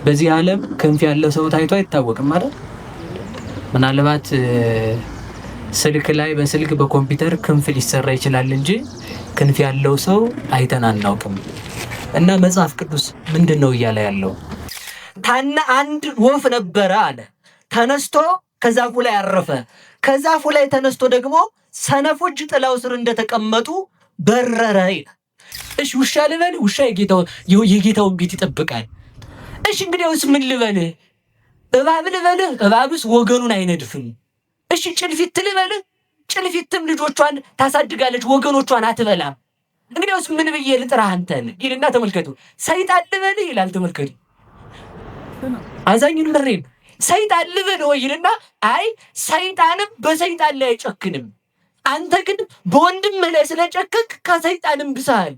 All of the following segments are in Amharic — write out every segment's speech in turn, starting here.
በዚህ ዓለም ክንፍ ያለው ሰው ታይቶ አይታወቅም አይደል? ምናልባት ስልክ ላይ በስልክ በኮምፒውተር ክንፍ ሊሰራ ይችላል እንጂ ክንፍ ያለው ሰው አይተን አናውቅም። እና መጽሐፍ ቅዱስ ምንድነው እያለ ያለው? አንድ ወፍ ነበረ አለ። ተነስቶ ከዛፉ ላይ አረፈ። ከዛፉ ላይ ተነስቶ ደግሞ ሰነፎች ጥላው ስር እንደተቀመጡ በረረ ይላል። እሺ ውሻ ልበል? ውሻ የጌታውን ቤት ይጠብቃል። እሺ እንግዲያውስ ምን ልበል? እባብ ልበል? እባብስ ወገኑን አይነድፍም። እሺ ጭልፊት ልበል? ጭልፊትም ልጆቿን ታሳድጋለች፣ ወገኖቿን አትበላም። እንግዲያውስ ምን ብዬ ልጥራህ አንተን ይልና ተመልከቱ። ሰይጣን ልበል ይላል። ተመልከቱ አዛኙን ምሬም ሰይጣን ልበል ወይ ይልና አይ ሰይጣንም በሰይጣን ላይ አይጨክንም፣ አንተ ግን በወንድም ላይ ስለጨከክ ከሰይጣንም ብሰሃል።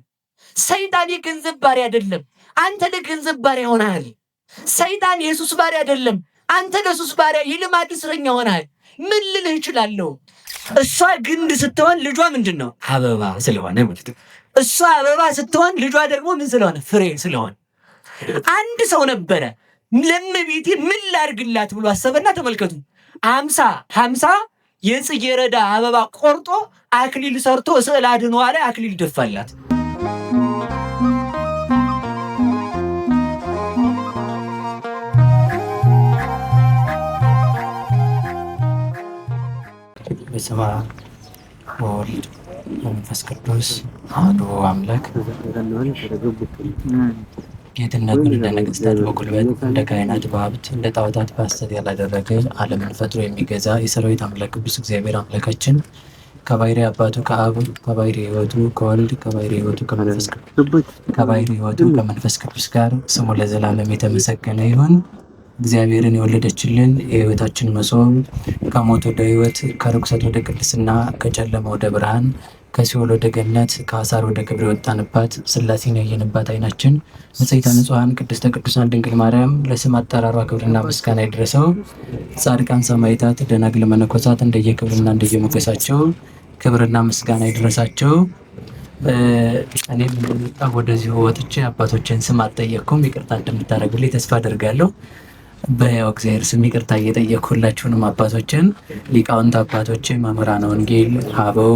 ሰይጣን የገንዘብ ባሪያ አይደለም፣ አንተ ለገንዘብ ባሪያ ሆነሃል። ሰይጣን የሱስ ባሪያ አይደለም፣ አንተ ለሱስ ባሪያ የልማድ እስረኛ ሆነሃል። ምን ልልህ እችላለሁ? እሷ ግንድ ስትሆን ልጇ ምንድን ነው? አበባ ስለሆነ ማለት ነው። እሷ አበባ ስትሆን ልጇ ደግሞ ምን ስለሆነ? ፍሬ ስለሆነ። አንድ ሰው ነበረ ለእመቤቴ ምን ላድርግላት ብሎ አሰበና ተመልከቱ 50 የጽጌረዳ አበባ ቆርጦ አክሊል ሰርቶ ስዕል አድኖ ላይ አክሊል ደፋላት። በስመ አብ ወወልድ ወመንፈስ ቅዱስ አሐዱ አምላክ። ጌትነቱን እንደ ነገሥታት በጉልበት እንደ ካህናት በሀብት እንደ ጣዖታት በሐሰት ያላደረገ ዓለምን ፈጥሮ የሚገዛ የሰራዊት አምላክ ቅዱስ እግዚአብሔር አምላካችን ከባሕርይ አባቱ ከአብ ከባሕርይ ሕይወቱ ከወልድ ከባሕርይ ሕይወቱ ከመንፈስ ቅዱስ ጋር ስሙ ለዘላለም የተመሰገነ ይሁን። እግዚአብሔርን የወለደችልን የሕይወታችን መሶብ ከሞት ወደ ሕይወት ከርኩሰት ወደ ቅድስና ከጨለማ ወደ ብርሃን ከሲኦል ወደ ገነት ከአሳር ወደ ክብር የወጣንባት ሥላሴን ያየንባት ዓይናችን ንጽሕተ ንጹሐን ቅድስተ ቅዱሳን ድንግል ማርያም ለስም አጠራሯ ክብርና ምስጋና ይድረሰው። ጻድቃን ሰማዕታት፣ ደናግል መነኮሳት እንደየክብርና እንደየሞገሳቸው ክብርና ምስጋና ይድረሳቸው። እኔም ወደዚሁ ወጥቼ አባቶችን ስም አልጠየቅኩም። ይቅርታ እንደምታደርጉልኝ ተስፋ አደርጋለሁ። በያው እግዚአብሔር ስም ይቅርታ እየጠየቅኩላችሁንም አባቶችን ሊቃውንት አባቶች፣ መምህራነ ወንጌል፣ አበው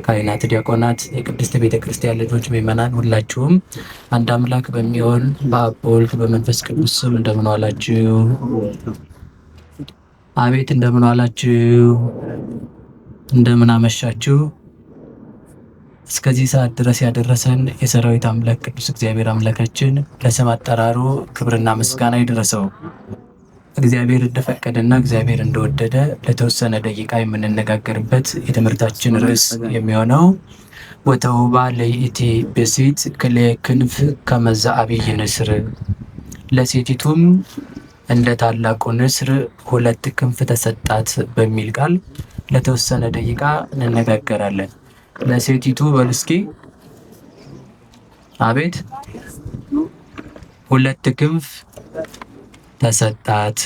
ካህናት፣ ዲያቆናት፣ የቅድስት ቤተ ክርስቲያን ልጆች፣ ምእመናን ሁላችሁም አንድ አምላክ በሚሆን በአብ በወልድ በመንፈስ ቅዱስ ስም እንደምን ዋላችሁ? አቤት እንደምን ዋላችሁ? እንደምን አመሻችሁ? እስከዚህ ሰዓት ድረስ ያደረሰን የሰራዊት አምላክ ቅዱስ እግዚአብሔር አምላካችን ለስም አጠራሩ ክብርና ምስጋና ይድረሰው። እግዚአብሔር እንደፈቀደና እግዚአብሔር እንደወደደ ለተወሰነ ደቂቃ የምንነጋገርበት የትምህርታችን ርዕስ የሚሆነው ወተውባ ለይእቲ ብእሲት ክልኤ ክንፍ ከመ ዘዐቢይ ንስር፣ ለሴቲቱም እንደ ታላቁ ንስር ሁለት ክንፍ ተሰጣት በሚል ቃል ለተወሰነ ደቂቃ እንነጋገራለን። ለሴቲቱ በል እስኪ አቤት ሁለት ክንፍ ተሰጣት።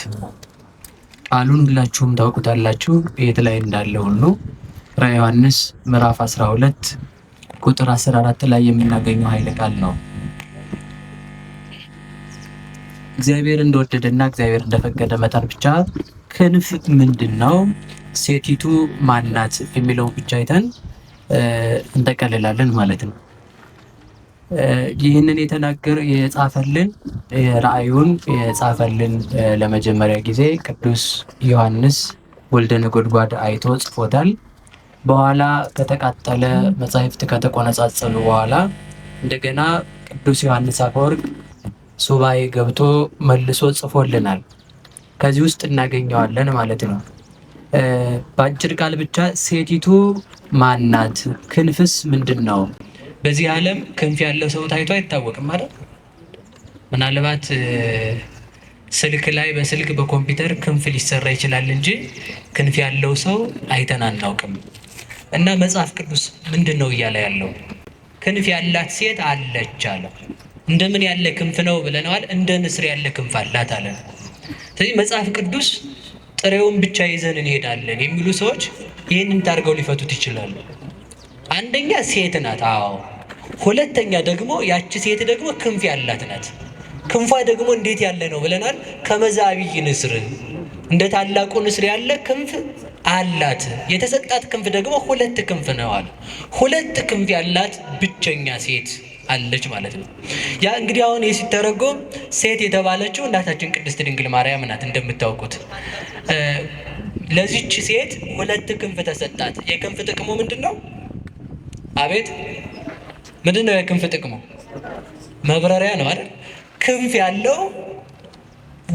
ቃሉን ሁላችሁም ታውቁታላችሁ። የት ላይ እንዳለ ሁሉ ራዕየ ዮሐንስ ምዕራፍ 12 ቁጥር 14 ላይ የምናገኘው ኃይለ ቃል ነው። እግዚአብሔር እንደወደደና እግዚአብሔር እንደፈቀደ መጠን ብቻ ክንፍ ምንድን ነው፣ ሴቲቱ ማናት የሚለውን ብቻ አይተን እንጠቀልላለን ማለት ነው። ይህንን የጻፈልን ራእዩን የጻፈልን ለመጀመሪያ ጊዜ ቅዱስ ዮሐንስ ወልደ ነጎድጓድ አይቶ ጽፎታል። በኋላ ከተቃጠለ መጻሕፍት ከተቆነጻጸሉ በኋላ እንደገና ቅዱስ ዮሐንስ አፈወርቅ ሱባኤ ገብቶ መልሶ ጽፎልናል። ከዚህ ውስጥ እናገኘዋለን ማለት ነው። በአጭር ቃል ብቻ ሴቲቱ ማናት? ክንፍስ ምንድን ነው? በዚህ ዓለም ክንፍ ያለው ሰው ታይቶ አይታወቅም አይደል? ምናልባት ስልክ ላይ በስልክ በኮምፒውተር ክንፍ ሊሰራ ይችላል እንጂ ክንፍ ያለው ሰው አይተን አናውቅም። እና መጽሐፍ ቅዱስ ምንድን ነው እያለ ያለው? ክንፍ ያላት ሴት አለች አለ። እንደምን ያለ ክንፍ ነው ብለናል? እንደ ንስር ያለ ክንፍ አላት አለ። ስለዚህ መጽሐፍ ቅዱስ ጥሬውን ብቻ ይዘን እንሄዳለን የሚሉ ሰዎች ይህንን ታርገው ሊፈቱት ይችላሉ። አንደኛ ሴት ናት። አዎ። ሁለተኛ ደግሞ ያቺ ሴት ደግሞ ክንፍ ያላት ናት። ክንፏ ደግሞ እንዴት ያለ ነው ብለናል? ከመዛቢይ ንስር እንደ ታላቁ ንስር ያለ ክንፍ አላት። የተሰጣት ክንፍ ደግሞ 2 ክንፍ ነው አለ። 2 ክንፍ ያላት ብቸኛ ሴት አለች ማለት ነው። ያ እንግዲህ አሁን ሲተረጎም ሴት የተባለችው እናታችን ቅድስት ድንግል ማርያም ናት። እንደምታውቁት ለዚች ሴት 2 ክንፍ ተሰጣት። የክንፍ ጥቅሙ ምንድነው? አቤት ምንድነው የክንፍ ጥቅሙ? መብረሪያ ነው አይደል? ክንፍ ያለው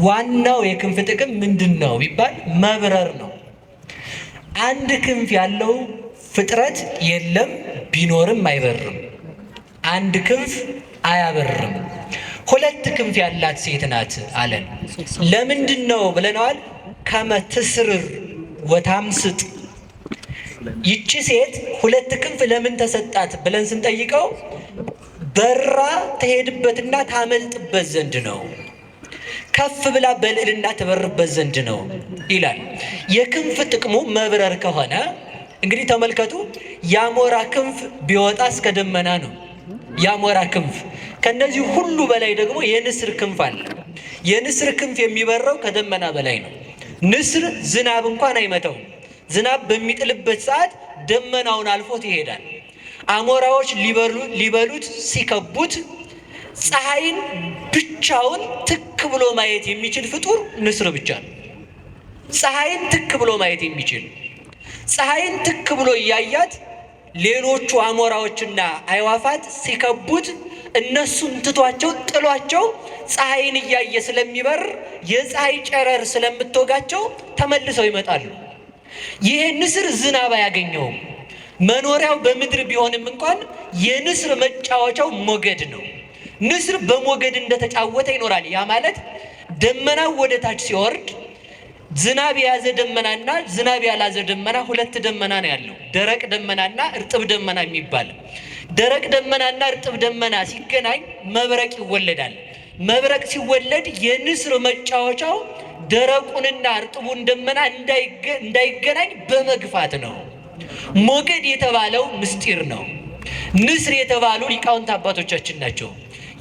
ዋናው የክንፍ ጥቅም ምንድነው ቢባል መብረር ነው። አንድ ክንፍ ያለው ፍጥረት የለም፣ ቢኖርም አይበርም። አንድ ክንፍ አያበርም። 2 ክንፍ ያላት ሴት ናት አለን። ለምንድነው ብለናል? ከመትስርር ወታምስጥ። ይቺ ሴት 2 ክንፍ ለምን ተሰጣት ብለን ስንጠይቀው በራ ትሄድበትና ታመልጥበት ዘንድ ነው። ከፍ ብላ በልዕልና ትበርበት ዘንድ ነው ይላል። የክንፍ ጥቅሙ መብረር ከሆነ እንግዲህ ተመልከቱ፣ የአሞራ ክንፍ ቢወጣ እስከ ደመና ነው። የአሞራ ክንፍ ከነዚህ ሁሉ በላይ ደግሞ የንስር ክንፍ አለ። የንስር ክንፍ የሚበረው ከደመና በላይ ነው። ንስር ዝናብ እንኳን አይመታውም። ዝናብ በሚጥልበት ሰዓት ደመናውን አልፎት ይሄዳል። አሞራዎች ሊበሉት ሲከቡት ፀሐይን ብቻውን ትክ ብሎ ማየት የሚችል ፍጡር ንስር ብቻ ነው። ፀሐይን ትክ ብሎ ማየት የሚችል ፀሐይን ትክ ብሎ እያያት ሌሎቹ አሞራዎችና አይዋፋት ሲከቡት እነሱን ትቷቸው ጥሏቸው ፀሐይን እያየ ስለሚበር የፀሐይ ጨረር ስለምትወጋቸው ተመልሰው ይመጣሉ። ይሄ ንስር ዝናብ አያገኘውም። መኖሪያው በምድር ቢሆንም እንኳን የንስር መጫወቻው ሞገድ ነው። ንስር በሞገድ እንደተጫወተ ይኖራል። ያ ማለት ደመናው ወደ ታች ሲወርድ ዝናብ የያዘ ደመናና ዝናብ ያላዘ ደመና 2 ደመና ነው ያለው። ደረቅ ደመናና እርጥብ ደመና የሚባል። ደረቅ ደመናና እርጥብ ደመና ሲገናኝ መብረቅ ይወለዳል። መብረቅ ሲወለድ የንስር መጫወቻው ደረቁንና እርጥቡን ደመና እንዳይገናኝ በመግፋት ነው። ሞገድ የተባለው ምስጢር ነው። ንስር የተባሉ ሊቃውንት አባቶቻችን ናቸው።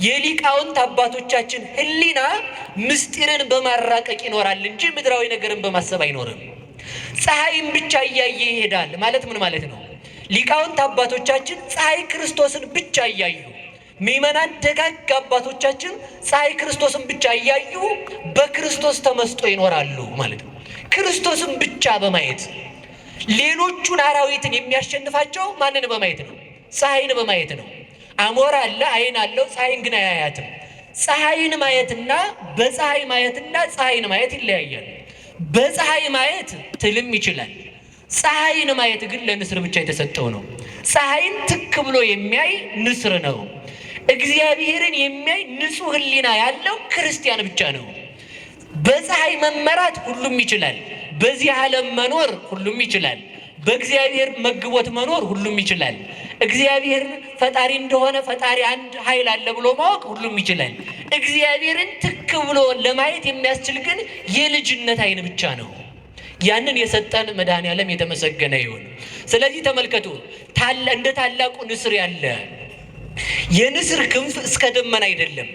የሊቃውንት አባቶቻችን ሕሊና ምስጢርን በማራቀቅ ይኖራል እንጂ ምድራዊ ነገርን በማሰብ አይኖርም። ፀሐይን ብቻ እያየ ይሄዳል ማለት ምን ማለት ነው? ሊቃውንት አባቶቻችን ፀሐይ ክርስቶስን ብቻ እያዩ፣ ምእመናን ደጋግ አባቶቻችን ፀሐይ ክርስቶስን ብቻ እያዩ በክርስቶስ ተመስጦ ይኖራሉ ማለት ነው። ክርስቶስን ብቻ በማየት ሌሎቹን አራዊትን የሚያሸንፋቸው ማንን በማየት ነው? ፀሐይን በማየት ነው። አሞራ አለ፣ አይን አለው፣ ፀሐይን ግን አያያትም። ፀሐይን ማየትና በፀሐይ ማየትና ፀሐይን ማየት ይለያያል። በፀሐይ ማየት ትልም ይችላል። ፀሐይን ማየት ግን ለንስር ብቻ የተሰጠው ነው። ፀሐይን ትክ ብሎ የሚያይ ንስር ነው። እግዚአብሔርን የሚያይ ንጹሕ ሕሊና ያለው ክርስቲያን ብቻ ነው። በፀሐይ መመራት ሁሉም ይችላል። በዚህ ዓለም መኖር ሁሉም ይችላል። በእግዚአብሔር መግቦት መኖር ሁሉም ይችላል። እግዚአብሔር ፈጣሪ እንደሆነ ፈጣሪ አንድ ኃይል አለ ብሎ ማወቅ ሁሉም ይችላል። እግዚአብሔርን ትክ ብሎ ለማየት የሚያስችል ግን የልጅነት ዓይን ብቻ ነው። ያንን የሰጠን መድኃኔዓለም የተመሰገነ ይሁን። ስለዚህ ተመልከቱ፣ እንደ ታላቁ ንስር ያለ የንስር ክንፍ እስከ ደመና አይደለም።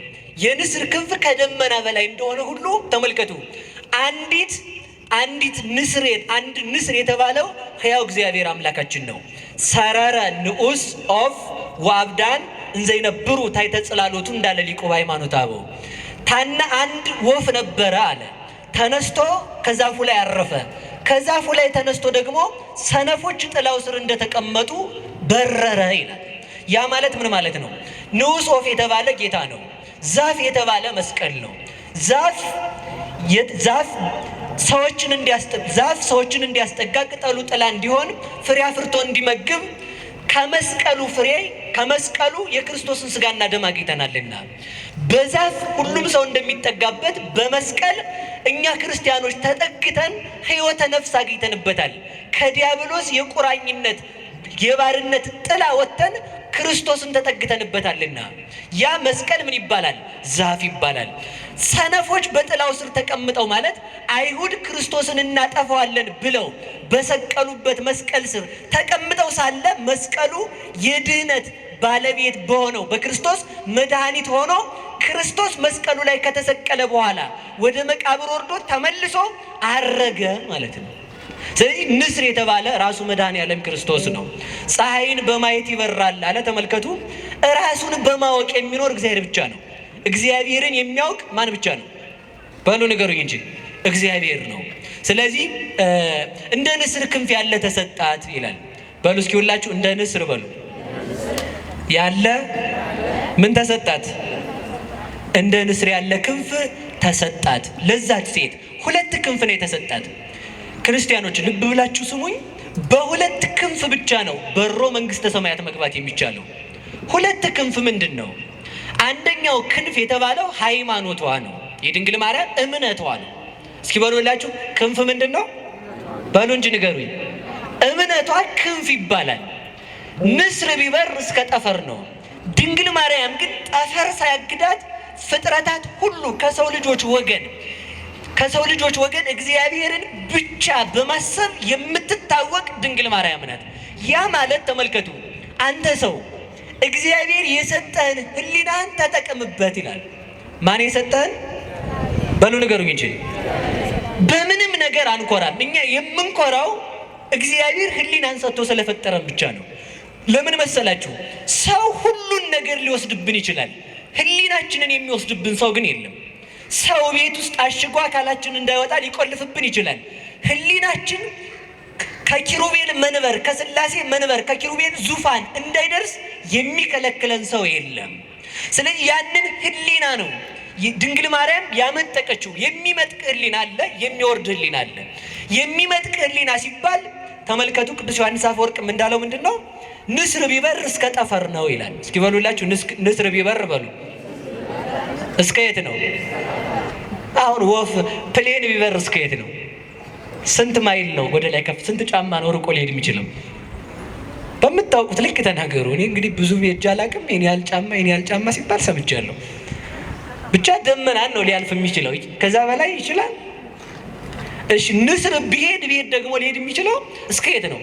የንስር ክንፍ ከደመና በላይ እንደሆነ ሁሉ ተመልከቱ፣ አንድ ንስር የተባለው ሕያው እግዚአብሔር አምላካችን ነው። ሰረረ ንዑስ ኦፍ ወአብዳን እንዘይነብሩ ታሕተ ጽላሎቱ እንዳለ ሊቁ በሃይማኖተ አበው። አንድ ወፍ ነበረ አለ፣ ተነስቶ ከዛፉ ላይ አረፈ። ከዛፉ ላይ ተነስቶ ደግሞ ሰነፎች ጥላው ስር እንደተቀመጡ በረረ ይላል። ያ ማለት ምን ማለት ነው? ንዑስ ኦፍ የተባለ ጌታ ነው። ዛፍ የተባለ መስቀል ነው። ዛፍ ሰዎችን እንዲያስጠጋ ቅጠሉ ጥላ እንዲሆን ፍሬ አፍርቶ እንዲመግብ ከመስቀሉ የክርስቶስን ስጋና ደም አግኝተናልና በዛፍ ሁሉም ሰው እንደሚጠጋበት በመስቀል እኛ ክርስቲያኖች ተጠግተን ሕይወተ ነፍስ አግኝተንበታል። ከዲያብሎስ የቁራኝነት የባርነት ጥላ ወጥተን ክርስቶስን ተጠግተንበታልና ያ መስቀል ምን ይባላል? ዛፍ ይባላል። ሰነፎች በጥላው ስር ተቀምጠው ማለት አይሁድ ክርስቶስን እናጠፋዋለን ብለው በሰቀሉበት መስቀል ስር ተቀምጠው ሳለ መስቀሉ የድህነት ባለቤት በሆነው በክርስቶስ መድኃኒት ሆኖ ክርስቶስ መስቀሉ ላይ ከተሰቀለ በኋላ ወደ መቃብር ወርዶ ተመልሶ አረገ ማለት ነው። ስለዚህ ንስር የተባለ ራሱ መድኃኔዓለም ክርስቶስ ነው። ፀሐይን በማየት ይበራል አለ። ተመልከቱ፣ ራሱን በማወቅ የሚኖር እግዚአብሔር ብቻ ነው። እግዚአብሔርን የሚያውቅ ማን ብቻ ነው? በሉ ንገሩኝ እንጂ እግዚአብሔር ነው። ስለዚህ እንደ ንስር ክንፍ ያለ ተሰጣት ይላል። በሉ እስኪ ሁላችሁ እንደ ንስር በሉ ያለ ምን ተሰጣት? እንደ ንስር ያለ ክንፍ ተሰጣት። ለዛች ሴት ሁለት ክንፍ ነው የተሰጣት። ክርስቲያኖች ልብ ብላችሁ ስሙኝ። በሁለት ክንፍ ብቻ ነው በሮ መንግስተ ሰማያት መግባት የሚቻለው። ሁለት ክንፍ ምንድን ነው? አንደኛው ክንፍ የተባለው ሃይማኖቷ ነው፣ የድንግል ማርያም እምነቷ ነው። እስኪ በሉላችሁ ክንፍ ምንድን ነው? በሉ እንጂ ንገሩኝ። እምነቷ ክንፍ ይባላል። ንስር ቢበር እስከ ጠፈር ነው። ድንግል ማርያም ግን ጠፈር ሳያግዳት ፍጥረታት ሁሉ ከሰው ልጆች ወገን እግዚአብሔርን ብቻ በማሰብ የምትታወቅ ድንግል ማርያም ናት። ያ ማለት ተመልከቱ፣ አንተ ሰው እግዚአብሔር የሰጠህን ሕሊናህን ተጠቅምበት ይላል። ማን የሰጠህን? በሉ ንገሩኝ እንጂ። በምንም ነገር አንኮራም። እኛ የምንኮራው እግዚአብሔር ሕሊናን ሰጥቶ ስለፈጠረን ብቻ ነው። ለምን መሰላችሁ? ሰው ሁሉን ነገር ሊወስድብን ይችላል። ሕሊናችንን የሚወስድብን ሰው ግን የለም። ሰው ቤት ውስጥ አሽጎ አካላችን እንዳይወጣ ሊቆልፍብን ይችላል። ሕሊናችን ከኪሩቤል መንበር፣ ከስላሴ መንበር፣ ከኪሩቤል ዙፋን እንዳይደርስ የሚከለክለን ሰው የለም። ስለዚህ ያንን ሕሊና ነው ድንግል ማርያም ያመጠቀችው። የሚመጥቅ ሕሊና አለ፣ የሚወርድ ሕሊና አለ። የሚመጥቅ ሕሊና ሲባል ተመልከቱ፣ ቅዱስ ዮሐንስ አፈወርቅ እንዳለው ምንድን ነው? ንስር ቢበር እስከ ጠፈር ነው ይላል። እስኪ በሉላችሁ ንስር ቢበር በሉ እስከ የት ነው? አሁን ወፍ ፕሌን ቢበር እስከ የት ነው? ስንት ማይል ነው ወደ ላይ ከፍ? ስንት ጫማ ነው ርቆ ሊሄድ የሚችለው? በምታውቁት ልክ ተናገሩ። እኔ እንግዲህ ብዙ ሄጄ አላውቅም። የኔ ያህል ጫማ ሲባል ሰምቻለሁ። ብቻ ደመናን ነው ሊያልፍ የሚችለው። ከዛ በላይ ይችላል? እሺ ንስር ቢሄድ ደግሞ ሊሄድ የሚችለው እስከ የት ነው?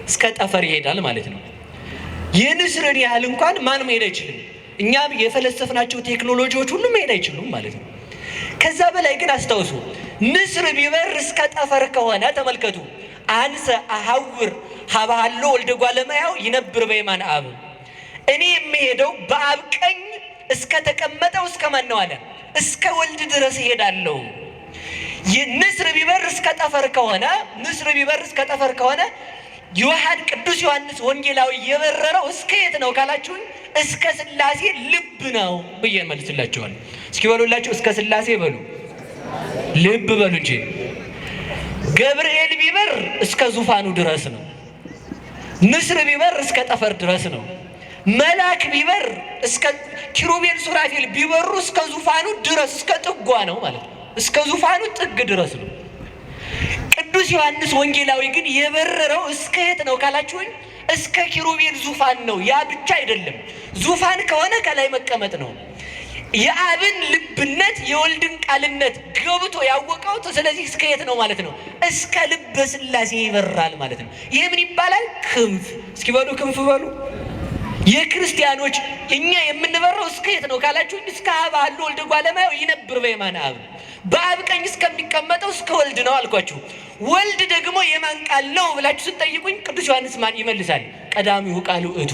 እስከ ጠፈር ይሄዳል ማለት ነው። የንስርን ያህል እንኳን ማን መሄድ አይችልም። እኛ የፈለሰፍናቸው ቴክኖሎጂዎች ሁሉ መሄድ አይችሉም ማለት ነው። ከዛ በላይ ግን አስታውሱ፣ ንስር ቢበር እስከ ጠፈር ከሆነ ተመልከቱ፣ አንሰ አሐውር ሀባሃሎ ወልደ እጓለ እመሕያው ይነብር በየማነ አብ። እኔ የምሄደው በአብ ቀኝ እስከ ተቀመጠው እስከ ማን ነው አለ? እስከ ወልድ ድረስ እሄዳለሁ። ንስር ቢበር እስከ ጠፈር ከሆነ ቅዱስ ዮሐንስ ወንጌላዊ የበረረው እስከ የት ነው ካላችሁን፣ እስከ ስላሴ ልብ ነው ብዬ መልስላችኋል። እስኪ በሉላችሁ እስከ ስላሴ በሉ፣ ልብ በሉ እንጂ። ገብርኤል ቢበር እስከ ዙፋኑ ድረስ ነው። ንስር ቢበር እስከ ጠፈር ድረስ ነው። መልአክ ቢበር እስከ ኪሩቤል ሱራፌል ቢበሩ እስከ ዙፋኑ ድረስ እስከ ጥጓ ነው ማለት ነው። እስከ ዙፋኑ ጥግ ድረስ ነው። ቅዱስ ዮሐንስ ወንጌላዊ ግን የበረረው እስከ የት ነው ካላችሁኝ፣ እስከ ኪሩቤል ዙፋን ነው። ያ ብቻ አይደለም፣ ዙፋን ከሆነ ከላይ መቀመጥ ነው። የአብን ልብነት የወልድን ቃልነት ገብቶ ያወቀው። ስለዚህ እስከ የት ነው ማለት ነው? እስከ ልበ ሥላሴ ይበራል ማለት ነው። ይህ ምን ይባላል? ክንፍ። እስኪ በሉ ክንፍ በሉ። የክርስቲያኖች እኛ የምንበረው እስከ የት ነው ካላችሁኝ፣ እስከ ሀባሃሎ ወልደ እጓለ እመሕያው ይነብር በየማነ አብ። በአብ ቀኝ እስከሚቀመጠው እስከ ወልድ ነው አልኳችሁ። ወልድ ደግሞ የማን ቃል ነው ብላችሁ ስትጠይቁኝ ቅዱስ ዮሐንስ ማን ይመልሳል? ቀዳሚሁ ቃል ውእቱ፣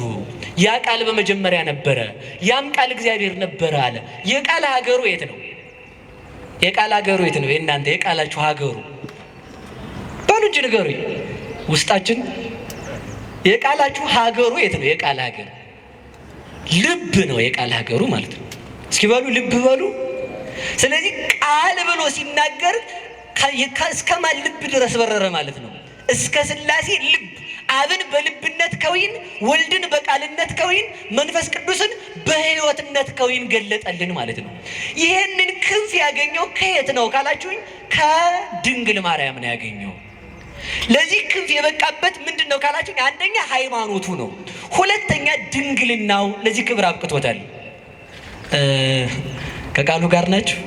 ያ ቃል በመጀመሪያ ነበረ፣ ያም ቃል እግዚአብሔር ነበረ አለ። የቃል ሀገሩ የት ነው? የቃል ሀገሩ የት ነው? የእናንተ የቃላችሁ ሀገሩ በሉ እንጂ ንገሩኝ። ውስጣችን የቃላችሁ ሀገሩ የት ነው? የቃል ሀገር ልብ ነው። የቃል ሀገሩ ማለት ነው። እስኪ በሉ ልብ በሉ። ስለዚህ ቃል ብሎ ሲናገር እስከ ማን ልብ ድረስ በረረ ማለት ነው? እስከ ሥላሴ ልብ። አብን በልብነት ከዊን፣ ወልድን በቃልነት ከዊን፣ መንፈስ ቅዱስን በሕይወትነት ከዊን ገለጠልን ማለት ነው። ይህንን ክንፍ ያገኘው ከየት ነው ካላችሁኝ፣ ከድንግል ማርያም ነው ያገኘው። ለዚህ ክንፍ የበቃበት ምንድን ነው ካላችሁኝ፣ አንደኛ ሃይማኖቱ ነው፣ ሁለተኛ ድንግልናው ለዚህ ክብር አብቅቶታል። ከቃሉ ጋር ናችሁ?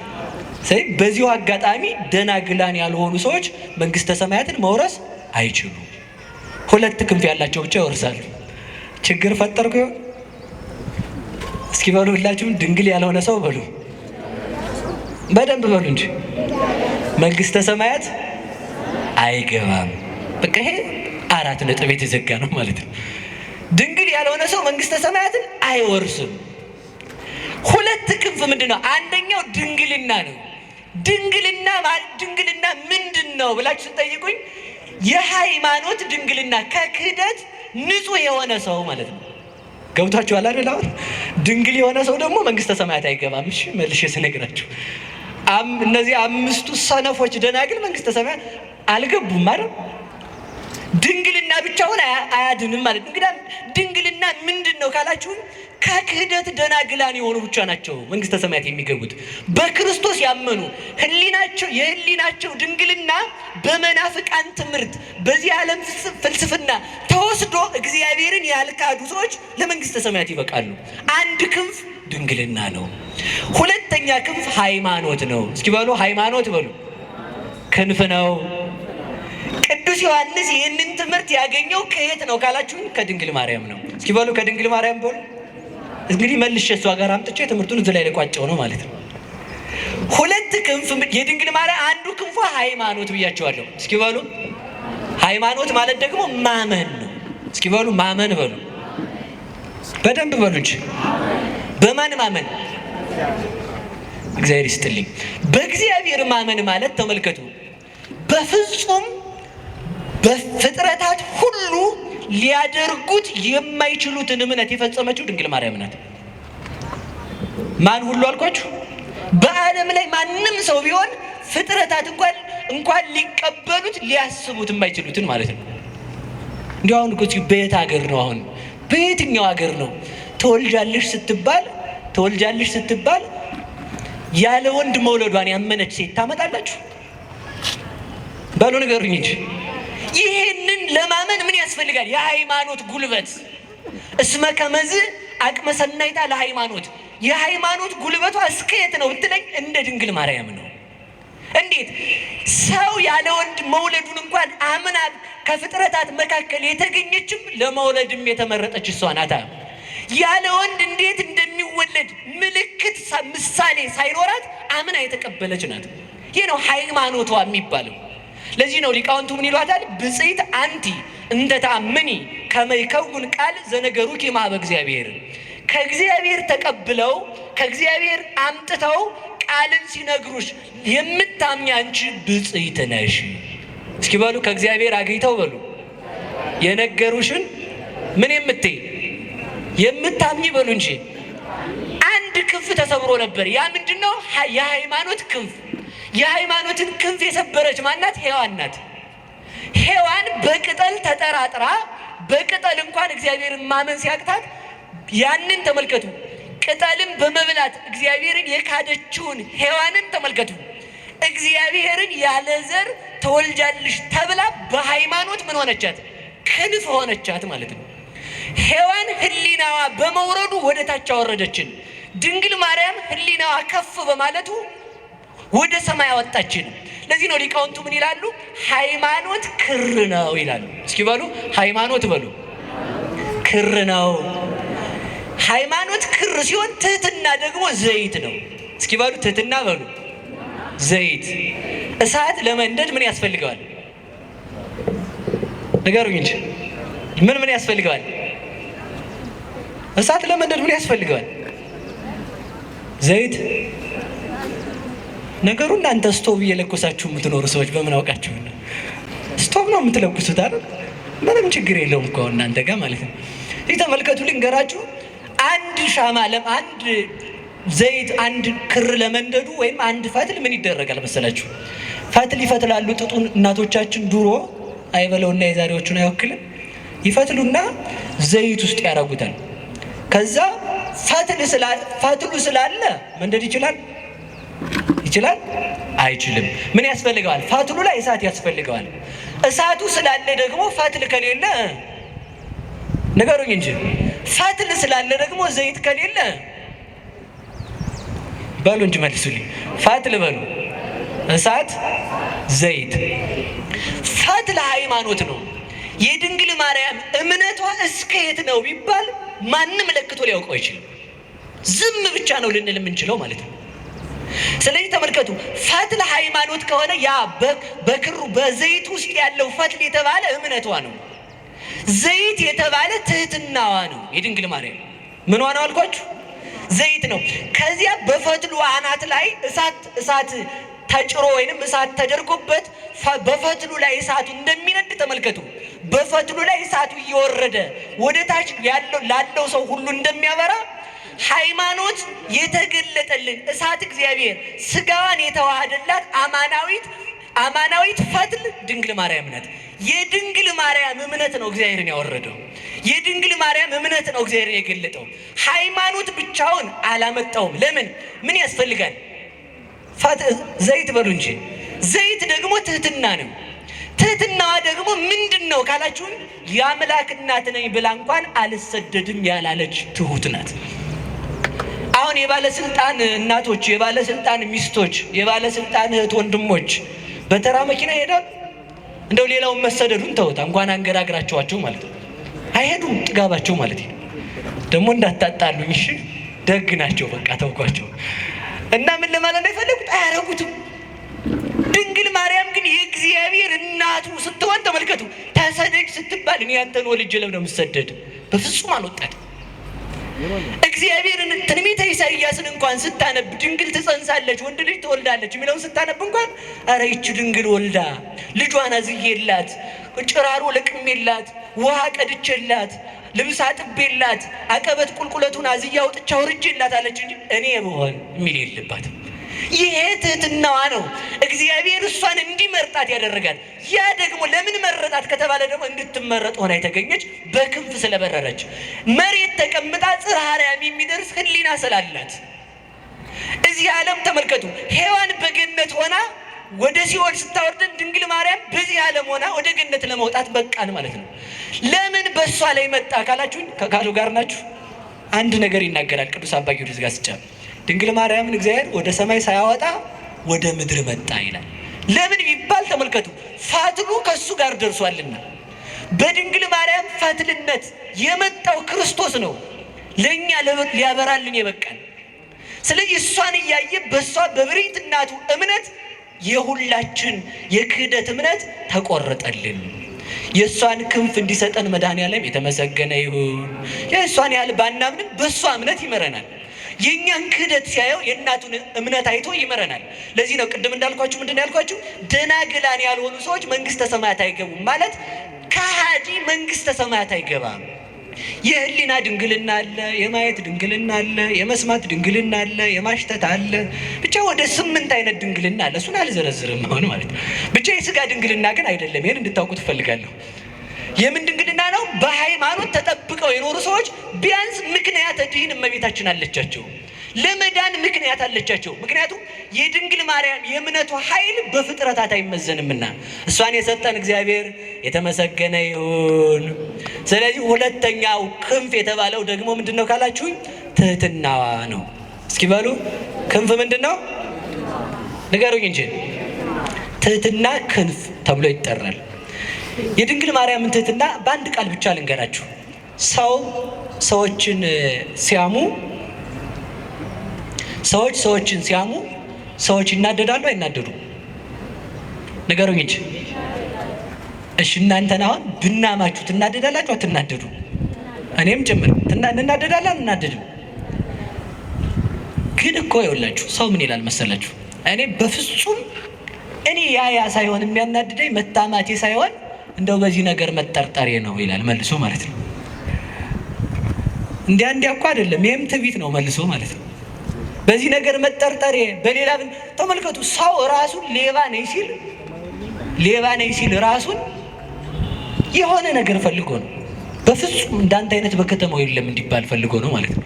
በዚሁ አጋጣሚ ደናግላን ያልሆኑ ሰዎች መንግስተ ሰማያትን መውረስ አይችሉም። ሁለት ክንፍ ያላቸው ብቻ ይወርሳሉ። ችግር ፈጠርኩ ይሆን? እስኪ በሉ ሁላችሁም ድንግል ያልሆነ ሰው በሉ፣ በደንብ በሉ እንጂ መንግስተ ሰማያት አይገባም። በቃ ይሄ 4 ነጥብ የተዘጋ ነው ማለት ነው። ድንግል ያልሆነ ሰው መንግስተ ሰማያትን አይወርስም። 2 ክንፍ ምንድን ነው? አንደኛው ድንግልና ነው። ድንግልና ምንድን ነው ብላችሁ ስጠይቁኝ የሃይማኖት ድንግልና ከክህደት ንጹህ የሆነ ሰው ማለት ነው። ገብቷችኋል አይደል? አሁን ድንግል የሆነ ሰው ደግሞ መንግስተ ሰማያት አይገባም። እሺ መልሼ ስነግራችሁ እነዚህ 5ቱ ሰነፎች ደናግል መንግስተ ሰማያት አልገቡም ማለት ድንግልና ብቻውን አያድንም ማለት ነው። እንግዲህ ድንግልና ምንድን ነው ካላችሁን ከክህደት ደናግላን የሆኑ ብቻ ናቸው መንግስተ ሰማያት የሚገቡት። በክርስቶስ ያመኑ የህሊናቸው ድንግልና በመናፍቃን ትምህርት በዚህ ዓለም ፍልስፍና ተወስዶ እግዚአብሔርን ያልካዱ ሰዎች ለመንግስተ ሰማያት ይበቃሉ። አንድ ክንፍ ድንግልና ነው። 2ኛ ክንፍ ሃይማኖት ነው። እስኪ በሉ ሃይማኖት በሉ። ክንፍ ነው። ቅዱስ ዮሐንስ ይህንን ትምህርት ያገኘው ከየት ነው ካላችሁን ከድንግል ማርያም ነው። እስኪ በሉ ከድንግል ማርያም በሉ። እንግዲህ መልሼ እሷ ጋር አምጥቼ ትምህርቱን እዚህ ላይ ልቋጨው ነው ማለት ነው። 2 ክንፍ የድንግል ማርያም አንዱ ክንፏ ሃይማኖት ብያቸዋለሁ። እስኪ በሉ ሃይማኖት ማለት ደግሞ ማመን ነው። እስኪ በሉ ማመን በሉ፣ በደንብ በሉ እንጂ በማን ማመን? እግዚአብሔር ይስጥልኝ። በእግዚአብሔር ማመን ማለት ተመልከቱ፣ በፍጹም በፍጥረታት ሁሉ ሊያደርጉት የማይችሉትን እምነት የፈጸመችው ድንግል ማርያም ናት። ማን ሁሉ አልኳችሁ? በዓለም ላይ ማንም ሰው ቢሆን ፍጥረታት እንኳን ሊቀበሉት ሊያስቡት የማይችሉትን ማለት ነው። እንዲሁ አሁን እኮ በየት ሀገር ነው? አሁን በየትኛው ሀገር ነው ተወልጃለሽ ስትባል ያለ ወንድ መውለዷን ያመነች ሴት ታመጣላችሁ? በሉ ንገሩኝ እንጂ። ይህንን ለማመን ምን ያስፈልጋል? የሃይማኖት ጉልበት። እስመ ከመዝ አቅመ ሰናይታ ለሃይማኖት። የሃይማኖት ጉልበቷ እስከ የት ነው ብትለኝ እንደ ድንግል ማርያም ነው። እንዴት? ሰው ያለ ወንድ መውለዱን እንኳን አምና ከፍጥረታት መካከል የተገኘችም ለመውለድም የተመረጠች እሷ ናታ። ያለ ወንድ እንዴት እንደሚወለድ ምልክት ምሳሌ ሳይኖራት አምና የተቀበለች ናት። ይህ ነው ሃይማኖቷ የሚባለው። ለዚህ ነው ሊቃውንቱ ምን ይሏታል? ብፅዕት አንቲ እንተ ተአምኒ ከመ ይከውን ቃል ዘነገሩኪ እምኀበ እግዚአብሔር። ከእግዚአብሔር ተቀብለው ከእግዚአብሔር አምጥተው ቃልን ሲነግሩሽ የምታምኚ አንቺ ብፅዕት ነሽ። እስኪ በሉ ከእግዚአብሔር አግኝተው በሉ የነገሩሽን ምን የምታምኚ በሉ እንጂ። አንድ ክንፍ ተሰብሮ ነበር። ያ ምንድነው? የሃይማኖት ክንፍ። የሃይማኖትን ክንፍ የሰበረች ማናት? ሔዋን ናት። ሔዋን በቅጠል ተጠራጥራ በቅጠል እንኳን እግዚአብሔርን ማመን ሲያቅታት ያንን ተመልከቱ። ቅጠልን በመብላት እግዚአብሔርን የካደችውን ሔዋንን ተመልከቱ። እግዚአብሔርን ያለ ዘር ተወልጃለሽ ተብላ በሃይማኖት ምን ሆነቻት? ክንፍ ሆነቻት ማለት ነው። ሔዋን ህሊናዋ በመውረዱ ወደ ታች አወረደችን። ድንግል ማርያም ህሊናዋ ከፍ በማለቱ ወደ ሰማይ አወጣችን። ለዚህ ነው ሊቃውንቱ ምን ይላሉ? ሃይማኖት ክር ነው ይላሉ። እስኪ በሉ ሃይማኖት በሉ ክር ነው። ሃይማኖት ክር ሲሆን ትህትና ደግሞ ዘይት ነው። እስኪ በሉ ትህትና በሉ ዘይት። እሳት ለመንደድ ምን ያስፈልገዋል? ንገሩኝ እንጂ ምን ያስፈልገዋል? እሳት ለመንደድ ምን ያስፈልገዋል? ዘይት። ነገሩ እናንተ ስቶቭ እየለኮሳችሁ የምትኖሩ ሰዎች በምን አውቃችሁ? ስቶቭ ነው የምትለኩሱት አይደል? ምንም ችግር የለውም እኮ እናንተ ጋር ማለት ነው። ይህ ተመልከቱ፣ ልንገራችሁ። አንድ ሻማ አንድ ዘይት አንድ ክር ለመንደዱ ወይም አንድ ፈትል ምን ይደረጋል መሰላችሁ? ፈትል ይፈትላሉ። ጥጡን እናቶቻችን ድሮ አይበለውና የዛሬዎቹን አይወክልም። ይፈትሉና ዘይት ውስጥ ያደርጉታል። ከዛ ፈትሉ ስላለ መንደድ ይችላል? አይችልም። ምን ያስፈልገዋል? ፈትሉ ላይ እሳት ያስፈልገዋል። እሳቱ ስላለ ደግሞ ፈትል ከሌለ ንገሩኝ እንጂ ፈትል ስላለ ደግሞ ዘይት ከሌለ በሉ እንጂ መልሱልኝ። ፈትል በሉ እሳት ዘይት። ፈትል ሃይማኖት ነው። የድንግል ማርያም እምነቷ እስከ የት ነው ቢባል ማንም ለክቶ ሊያውቀው አይችልም። ዝም ብቻ ነው ልንል የምንችለው ማለት ነው። ስለዚህ ተመልከቱ፣ ፈትል ሃይማኖት ከሆነ ያ በክሩ በዘይት ውስጥ ያለው ፈትል የተባለ እምነቷ ነው። ዘይት የተባለ ትህትናዋ ነው። የድንግል ማርያም ምኗ ነው አልኳችሁ? ዘይት ነው። ከዚያ በፈትሉ አናት ላይ እሳት ተጭሮ ወይንም እሳት ተደርጎበት በፈትሉ ላይ እሳቱ እንደሚነድ ተመልከቱ። በፈትሉ ላይ እሳቱ እየወረደ ወደ ታች ላለው ሰው ሁሉ እንደሚያበራ ሃይማኖት የተገለጠልን እሳት እግዚአብሔር ስጋዋን የተዋሃደላት አማናዊት ፈትል ድንግል ማርያም ናት። የድንግል ማርያም እምነት ነው እግዚአብሔርን ያወረደው። የድንግል ማርያም እምነት ነው እግዚአብሔርን የገለጠው። ሃይማኖት ብቻውን አላመጣውም። ለምን? ምን ያስፈልጋል? ዘይት በሉ እንጂ። ዘይት ደግሞ ትህትና ነው። ትህትናዋ ደግሞ ምንድን ነው ካላችሁን፣ የአምላክ እናት ነኝ ብላ እንኳን አልሰደድም ያላለች ትሁት ናት። አሁን የባለስልጣን እናቶች፣ የባለስልጣን ሚስቶች፣ የባለስልጣን እህት ወንድሞች በተራ መኪና ይሄዳሉ። እንደው ሌላውን መሰደዱን ተውታ እንኳን አንገራግራቸዋቸው ማለት ነው። አይሄዱም፣ ጥጋባቸው ማለት ነው። ደግሞ እንዳታጣሉኝ እሺ፣ ደግ ናቸው፣ በቃ ተውኳቸው። እና ምን ለማለት ነው የፈለጉት? አያረጉትም። ድንግል ማርያም ግን የእግዚአብሔር እናቱ ስትሆን ተመልከቱ፣ ተሰደጅ ስትባል እኔ አንተን ወልጄ ለምን ነው የምሰደድ? በፍጹም አልወጣትም። እግዚአብሔርን ትንቢተ ኢሳይያስን እንኳን ስታነብ ድንግል ትጸንሳለች ወንድ ልጅ ትወልዳለች የሚለውን ስታነብ እንኳን ኧረ ይቺ ድንግል ወልዳ ልጇን አዝዬላት ጭራሮ ለቅሜላት ውሃ ቀድቼላት ልብስ አጥቤላት አቀበት ቁልቁለቱን አዝዬ አውጥቼ አውርጄላት አለች እንጂ እኔ ብሆን የሚል የለባትም። ይሄ ትህትናዋ ነው እግዚአብሔር እሷን እንዲመርጣት ያደረጋት። ያ ደግሞ ለምን መረጣት ከተባለ ደግሞ እንድትመረጥ ሆና የተገኘች በክንፍ ስለበረረች፣ መሬት ተቀምጣ ጽርሐ አርያም የሚደርስ ሕሊና ስላላት። እዚህ ዓለም ተመልከቱ፣ ሔዋን በገነት ሆና ወደ ሲኦል ስታወርደን ድንግል ማርያም በዚህ ዓለም ሆና ወደ ገነት ለመውጣት በቃን ማለት ነው። ለምን በእሷ ላይ መጣ ካላችሁኝ፣ ከቃሉ ጋር ናችሁ። አንድ ነገር ይናገራል ቅዱስ አባ ጊዮርጊስ ዘጋስጫ። ድንግል ማርያምን እግዚአብሔር ወደ ሰማይ ሳያወጣ ወደ ምድር መጣ ይላል። ለምን ቢባል ተመልከቱ፣ ፈትሉ ከሱ ጋር ደርሷልና። በድንግል ማርያም ፈትልነት የመጣው ክርስቶስ ነው ለእኛ ሊያበራልን የበቃን። ስለዚህ እሷን እያየ በእሷ በብርህት እናቱ እምነት የሁላችን የክህደት እምነት ተቆረጠልን። የእሷን ክንፍ እንዲሰጠን መድኃኔዓለም የተመሰገነ ይሁን። የእሷን ያህል ባናምንም በእሷ እምነት ይመረናል። የእኛን ክህደት ሲያየው የእናቱን እምነት አይቶ ይመረናል። ለዚህ ነው ቅድም እንዳልኳችሁ ምንድን ያልኳችሁ፣ ደናግላን ያልሆኑ ሰዎች መንግስተ ሰማያት አይገቡም ማለት ከሃዲ መንግስተ ሰማያት አይገባም። የህሊና ድንግልና አለ፣ የማየት ድንግልና አለ፣ የመስማት ድንግልና አለ፣ የማሽተት አለ። ብቻ ወደ 8 አይነት ድንግልና አለ። እሱን አልዘረዝርም አሁን ማለት ነው። ብቻ የስጋ ድንግልና ግን አይደለም። ይህን እንድታውቁት እፈልጋለሁ። የምን ድንግልና ነው? በሃይማኖት ተጠብቀው የኖሩ ሰዎች ቢያንስ ምክንያተ ድኅን እመቤታችን አለቻቸው፣ ለመዳን ምክንያት አለቻቸው። ምክንያቱም የድንግል ማርያም የእምነቱ ኃይል በፍጥረታት አይመዘንምና እሷን የሰጠን እግዚአብሔር የተመሰገነ ይሁን። ስለዚህ ሁለተኛው ክንፍ የተባለው ደግሞ ምንድን ነው ካላችሁኝ፣ ትህትናዋ ነው። እስኪ በሉ ክንፍ ምንድን ነው ንገሩኝ እንጂ። ትህትና ክንፍ ተብሎ ይጠራል። የድንግል ማርያምን ትህትና በአንድ ቃል ብቻ ልንገራችሁ። ሰዎችን ሲያሙ ሰዎች ይናደዳሉ አይናደዱ? ንገሩኝ እንጂ። እሺ እናንተን አሁን ብናማችሁ ትናደዳላችሁ አትናደዱ? እኔም ጭምር እንናደዳለን አንናደድም? ግን እኮ ይኸውላችሁ ሰው ምን ይላል መሰላችሁ? እኔ በፍጹም ያ ሳይሆን የሚያናድደኝ መታማቴ ሳይሆን እንደው በዚህ ነገር መጠርጠሬ ነው ይላል መልሶ ማለት ነው። እንዲያ እኮ አይደለም፣ ይሄም ትዕቢት ነው መልሶ ማለት ነው። በዚህ ነገር መጠርጠሬ በሌላ ተመልከቱ። ሰው ራሱን ሌባ ነኝ ሲል ራሱን የሆነ ነገር ፈልጎ ነው። በፍጹም እንዳንተ አይነት በከተማው የለም እንዲባል ፈልጎ ነው ማለት ነው።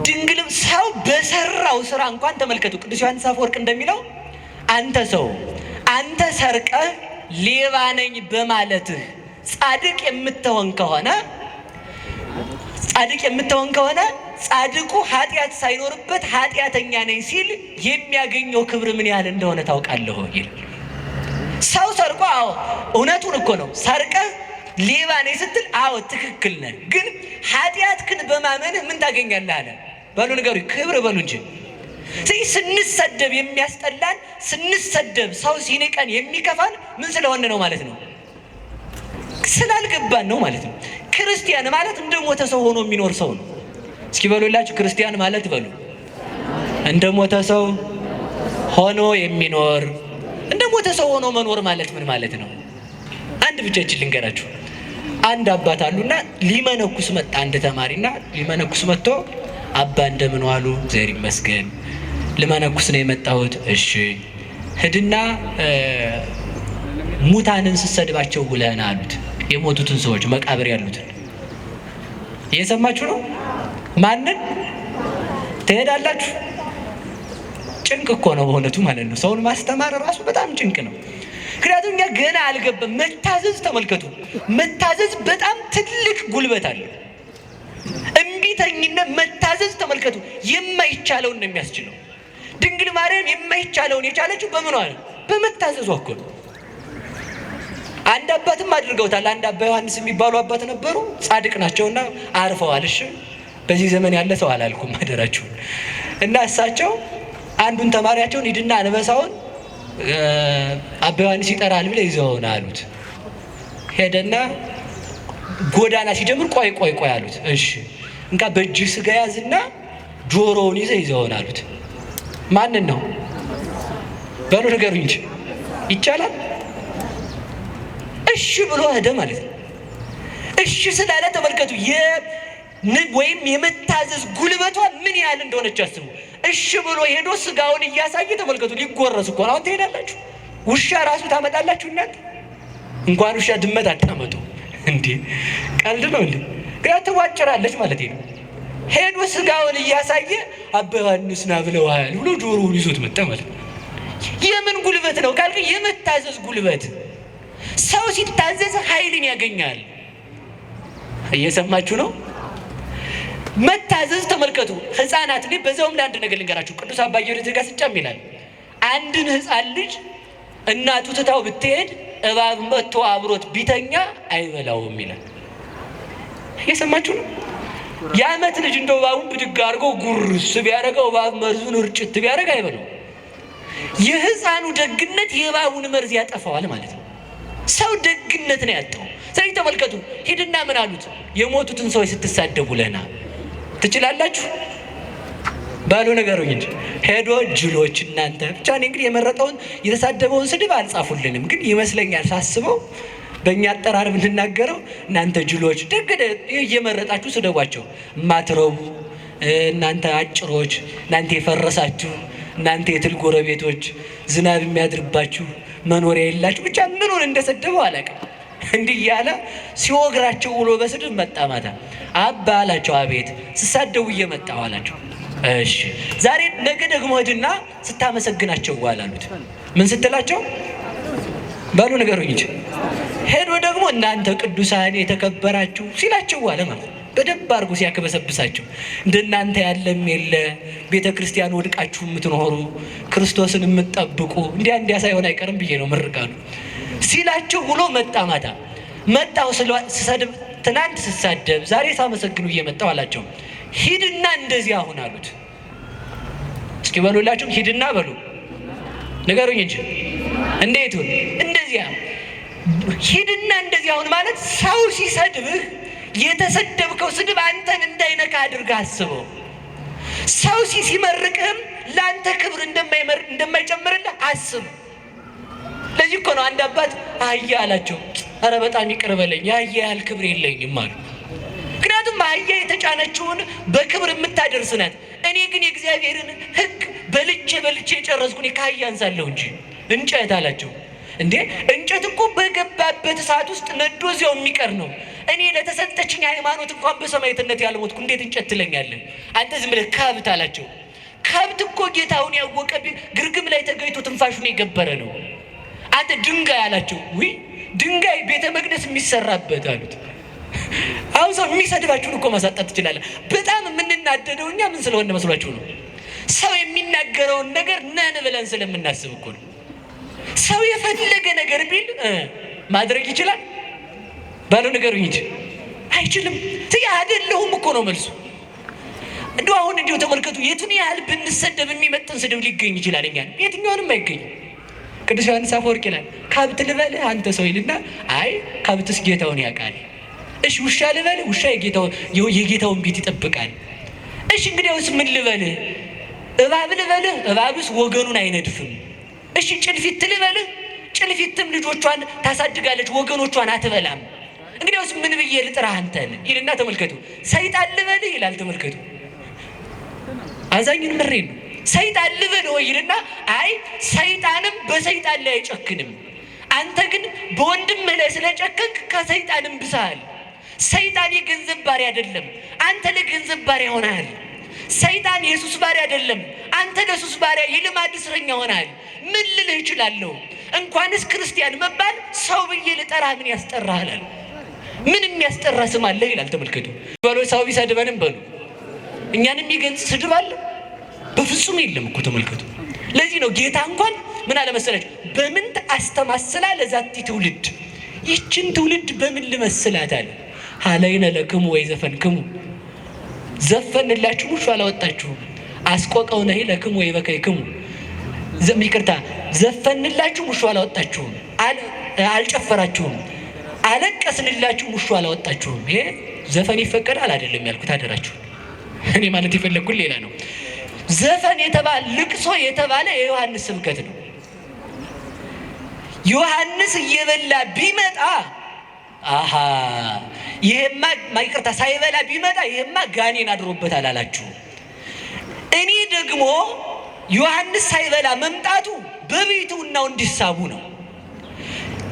ድንግልም ሰው በሰራው ስራ እንኳን ተመልከቱ። ቅዱስ ዮሐንስ አፈወርቅ እንደሚለው አንተ ሰርቀህ ሌባ ነኝ በማለትህ ጻድቅ የምትሆን ከሆነ ጻድቁ ኃጢአት ሳይኖርበት ኃጢአተኛ ነኝ ሲል የሚያገኘው ክብር ምን ያህል እንደሆነ ታውቃለህ ይላል። ሰው ሰርቆ እውነቱን እኮ ነው። ሰርቀህ ሌባ ነኝ ስትል አዎ ትክክል ነህ፣ ግን ኃጢአትህን በማመንህ ምን ታገኛለህ አለ። በሉ ንገሩ፣ ክብር በሉ እንጂ። ስለዚህ ስንሰደብ የሚያስጠላን፣ ስንሰደብ ሰው ሲንቀን የሚከፋን ምን ስለሆነ ነው ማለት ነው? ስላልገባን ነው ማለት ነው። ክርስቲያን ማለት እንደ ሞተ ሰው ሆኖ የሚኖር ሰው ነው። እስኪ በሉላችሁ፣ ክርስቲያን ማለት በሉ እንደ ሞተ ሰው ሆኖ የሚኖር። እንደ ሞተ ሰው ሆኖ መኖር ማለት ምን ማለት ነው? አንድ ብቻችን ልንገራችሁ። አንድ አባት አሉና ሊመነኩስ መጣ አንድ ተማሪና ሊመነኩስ መጥቶ አባ እንደምን ዋሉ? እግዚአብሔር ይመስገን። ልመነኩስ ነው የመጣሁት። እሺ ሂድና ሙታንን ስሰድባቸው ውለህና አሉት። የሞቱትን ሰዎች መቃብር ያሉትን እየሰማችሁ ነው? ማንን ትሄዳላችሁ? ጭንቅ እኮ ነው በእውነቱ ማለት ነው። ሰውን ማስተማር ራሱ በጣም ጭንቅ ነው። ምክንያቱም እኛ ገና አልገባም። መታዘዝ ተመልከቱ፣ መታዘዝ በጣም ትልቅ ጉልበት አለው። እምቢተኝነት መታዘዝ ተመልከቱ፣ የማይቻለውን ነው የሚያስችለው። ድንግል ማርያም የማይቻለውን የቻለችው በምኗ ነው? በመታዘዟ እኮ ነው። አንድ አባትም አድርገውታል። አንድ አባ ዮሐንስ የሚባሉ አባት ነበሩ። ጻድቅ ናቸውና አርፈዋል። እሺ በዚህ ዘመን ያለ ሰው አላልኩም አደራችሁን። እና እሳቸው አንዱን ተማሪያቸውን ሂድና አንበሳውን አባ ዮሐንስ ይጠራል ብለ ይዘውና አሉት። ሄደና ጎዳና ሲጀምር ቆይ ቆይ ቆይ አሉት። እሺ እንካ በእጅ ስጋ ያዝና ጆሮውን ይዘውና አሉት። ማንን ነው በሉ ንገሩኝ እንጂ ይቻላል? እሺ ብሎ ሄደ ማለት ነው። እሺ ስላለ ተመልከቱ ወይም የመታዘዝ ጉልበቷ ምን ያህል እንደሆነች አስቡ። እሺ ብሎ ሄዶ ስጋውን እያሳየ ተመልከቱ። ሊጎረስ እኮ አሁን ትሄዳላችሁ? ውሻ ራሱ ታመጣላችሁ እናንተ? እንኳን ውሻ ድመት አታመጡ እንዴ! ቀልድ ነው እንዴ? ግን ትዋጭራለች ማለት ነው። ሄዶ ስጋውን እያሳየ አባ ዮሐንስ ና ብለዋል ብሎ ጆሮውን ይዞት መጣ ማለት ነው። የምን ጉልበት ነው ካልክ የመታዘዝ ጉልበት። ሰው ሲታዘዝ ኃይልን ያገኛል። እየሰማችሁ ነው? መታዘዝ ተመልከቱ። ህፃናት ላይ በዛውም ለአንድ ነገር ልንገራችሁ። ቅዱስ አባ ጊዮርጊስ ዘጋስጫም ይላል አንድን ህፃን ልጅ እናቱ ትታው ብትሄድ እባብ መጥቶ አብሮት ቢተኛ አይበላውም ይላል። እየሰማችሁ ነው? የዓመት ልጅ እንደው እባቡን ብድግ አድርጎ ጉርስ ቢያደርገው እባብ መርዙን እርጭት ቢያደርግ አይበላውም። የህፃኑ ደግነት የእባቡን መርዝ ያጠፋዋል ማለት ነው። ሰው ደግነት ነው ያጣው። ስለዚህ ተመልከቱ። ሂድና ምን አሉት? የሞቱትን ሰዎች ስትሳደቡ ለና ትችላላችሁ ባሉ ነገሩኝ እንጂ ሄዶ ጅሎች እናንተ ብቻ። እኔ እንግዲህ የመረጠውን የተሳደበውን ስድብ አልጻፉልንም፣ ግን ይመስለኛል ሳስበው በእኛ አጠራር ብንናገረው እናንተ ጅሎች ደግደ እየመረጣችሁ ስደቧቸው። ማትረቡ እናንተ አጭሮች፣ እናንተ የፈረሳችሁ፣ እናንተ የትል ጎረቤቶች፣ ዝናብ የሚያድርባችሁ መኖሪያ የላችሁ። ብቻ ምኑን እንደሰደበው አላውቅም። እንዲህ እያለ ሲወግራቸው ውሎ በስድብ መጣ። ማታ አባ አላቸው። አቤት። ስሳደቡ እየመጣሁ አላቸው። እሺ ዛሬ ነገ ደግሞ ሂድና ስታመሰግናቸው ዋል አሉት። ምን ስትላቸው ባሉ ነገሩኝ እንጂ ሄዶ ደግሞ እናንተ ቅዱሳን የተከበራችሁ ሲላቸው ዋለ ማለት ነው። በደንብ አድርጎ ሲያከበሰብሳቸው እንደናንተ ያለም የለ ቤተ ክርስቲያን ወድቃችሁ የምትኖሩ ክርስቶስን የምትጠብቁ እንዲያ ሳይሆን አይቀርም ብዬ ነው ምርቃሉ ሲላቸው ውሎ መጣ። ማታ መጣው ስሰድብ ትናንት ስሳደብ ዛሬ ሳመሰግኑ እየመጣው አላቸው። ሂድና እንደዚህ አሁን አሉት። እስኪ በሉላችሁ ሂድና በሉ ንገሩኝ እንጂ እንዴት ይሁን? እንደዚህ ሂድና እንደዚህ አሁን ማለት ሰው ሲሰድብህ የተሰደብከው ስድብ አንተን እንዳይነካ አድርገህ አስበው። ሰው ሲመርቅህም ለአንተ ክብር እንደማይጨምርልህ አስብ። ለዚህ እኮ ነው አንድ አባት አህያ አላቸው። ኧረ በጣም ይቅር በለኝ አህያ ያህል ክብር የለኝም አሉ። ምክንያቱም አህያ የተጫነችውን በክብር የምታደርስ ናት። እኔ ግን የእግዚአብሔርን ሕግ በልቼ የጨረስኩ እኔ ከአህያ አንሳለሁ እንጂ እንጨት አላቸው። እንዴ እንጨት እኮ በገባበት እሳት ውስጥ ነዶ እዚያው የሚቀር ነው። እኔ ለተሰጠችኝ ሃይማኖት እንኳን በሰማዕትነት ያልሞትኩ እንዴት እንጨት ትለኛለህ? አንተ ዝም ብለህ ከብት አላቸው። ከብት እኮ ጌታውን ያወቀ ግርግም ላይ ተገኝቶ ትንፋሹን የገበረ ነው። አንተ ድንጋይ አላቸው። ውይ ድንጋይ ቤተ መቅደስ የሚሰራበት አሉት። አሁን ሰው የሚሰድባችሁን እኮ ማሳጣት ትችላለህ። በጣም የምንናደደው እኛ ምን ስለሆነ መስሏችሁ ነው? ሰው የሚናገረውን ነገር ነን ብለን ስለምናስብ እኮ ነው። ሰው የፈለገ ነገር ቢል ማድረግ ይችላል ባለው ንገሩኝ እንጂ አይችልም። አይደለሁም እኮ ነው መልሱ። እንደው አሁን እንደው ተመልከቱ፣ የቱን ያህል ብንሰደብ የሚመጥን ስድብ ሊገኝ ይችላል? እኛ የትኛውንም አይገኝም። ቅዱስ ዮሐንስ አፈወርቅ ይላል ከብት ልበልህ አንተ ሰው ይልና አይ ከብትስ ጌታውን ያውቃል። እሺ ውሻ ልበልህ ውሻ የጌታውን ቤት ይጠብቃል። እሺ እንግዲያውስ ምን ልበልህ? እባብ ልበልህ እባብስ ወገኑን አይነድፍም። እሺ ጭልፊት ልበልህ ጭልፊትም ልጆቿን ታሳድጋለች ወገኖቿን አትበላም። እንግዲያውስ ምን ብዬ ልጥራህ አንተን ይልና ተመልከቱ። ሰይጣን ልበልህ ይላል ተመልከቱ። አዛኙን ምሬን ነው። ሰይጣን ልበልህ ይልና አይ ሰይጣንም በሰይጣን ላይ አይጨክንም። አንተ ግን በወንድምህ ላይ ስለጨከንክ ከሰይጣንም ብሰሃል። ሰይጣን የገንዘብ ባሪያ አይደለም፣ አንተ ለገንዘብ ባሪያ ሆነሃል። ሰይጣን የሱስ ባሪያ አይደለም፣ አንተ ለሱስ ባሪያ የልማድ እስረኛ ሆነሃል። ምን ልልህ እችላለሁ? እንኳንስ ክርስቲያን መባል ሰው ብዬ ልጠራህ ምን ያስጠራሃል? ምን የሚያስጠራ ስም አለ ይላል ተመልከቱ። በሎ ሰው ቢሰድበንም በሉ እኛን የሚገልጽ ስድብ አለ? በፍጹም የለም እኮ ተመልከቱ። ለዚህ ነው ጌታ እንኳን ምን አለ መሰላችሁ? በምን አስተማስላ ለዛቲ ትውልድ፣ ይችን ትውልድ በምን ልመስላት አለ። ሀለይነ ለክሙ ወይ ዘፈንክሙ፣ ዘፈንላችሁ ሙሾ አላወጣችሁም። አስቆቀውነ ለክሙ ወይ በከይክሙ፣ ይቅርታ ዘፈንላችሁ ሙሾ አላወጣችሁም፣ አልጨፈራችሁም። አለቀስንላችሁ ሙሾ አላወጣችሁም። ይሄ ዘፈን ይፈቀዳል አይደለም ያልኩት፣ አደራችሁ። እኔ ማለት የፈለግኩት ሌላ ነው። ዘፈን የተባለ ልቅሶ የተባለ የዮሐንስ ስብከት ነው። ዮሐንስ እየበላ ቢመጣ አሃ ይሄማ ይቅርታ ሳይበላ ቢመጣ ይሄማ ጋኔን አድሮበታል አላችሁ። እኔ ደግሞ ዮሐንስ ሳይበላ መምጣቱ በቤቱናው እንዲሳቡ ነው።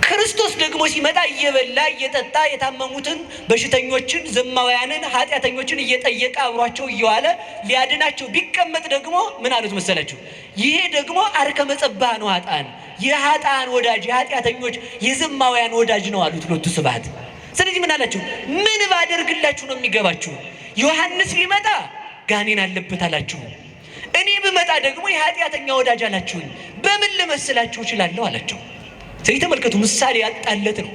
ክርስቶስ ደግሞ ሲመጣ እየበላ እየጠጣ የታመሙትን በሽተኞችን ዘማውያንን ኃጢአተኞችን እየጠየቀ አብሯቸው እየዋለ ሊያድናቸው ቢቀመጥ ደግሞ ምን አሉት መሰላችሁ? ይሄ ደግሞ አርከ መጸባህ ነው፣ ኃጥአን የኃጥአን ወዳጅ የኃጢአተኞች የዘማውያን ወዳጅ ነው አሉት ሎቱ ስብሐት። ስለዚህ ምን አላችሁ? ምን ባደርግላችሁ ነው የሚገባችሁ? ዮሐንስ ቢመጣ ጋኔን አለበት አላችሁ፣ እኔ ብመጣ ደግሞ የኃጢአተኛ ወዳጅ አላችሁኝ። በምን ልመስላችሁ እችላለሁ አላቸው። ስለዚህ ተመልከቱ፣ ምሳሌ ያጣለት ነው።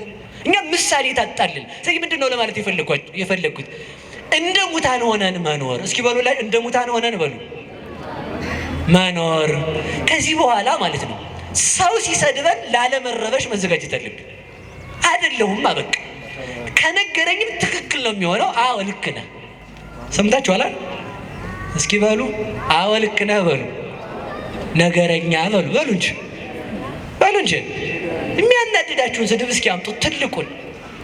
እኛ ምሳሌ ታጣልን። ስለዚህ ምንድን ነው ለማለት የፈለግኩት? እንደ ሙታን ሆነን መኖር። እስኪ በሉ ላይ እንደ ሙታን ሆነን በሉ መኖር። ከዚህ በኋላ ማለት ነው ሰው ሲሰድበን ላለመረበሽ መዘጋጀት አለብን። አይደለሁም በቃ ከነገረኝም ትክክል ነው የሚሆነው። አዎ ልክ ነህ። ሰምታችኋል? እስኪ በሉ አዎ ልክ ነህ በሉ። ነገረኛ በሉ እንጂ የሚያናድዳችሁን ስድብ እስኪ አምጡት። ትልቁን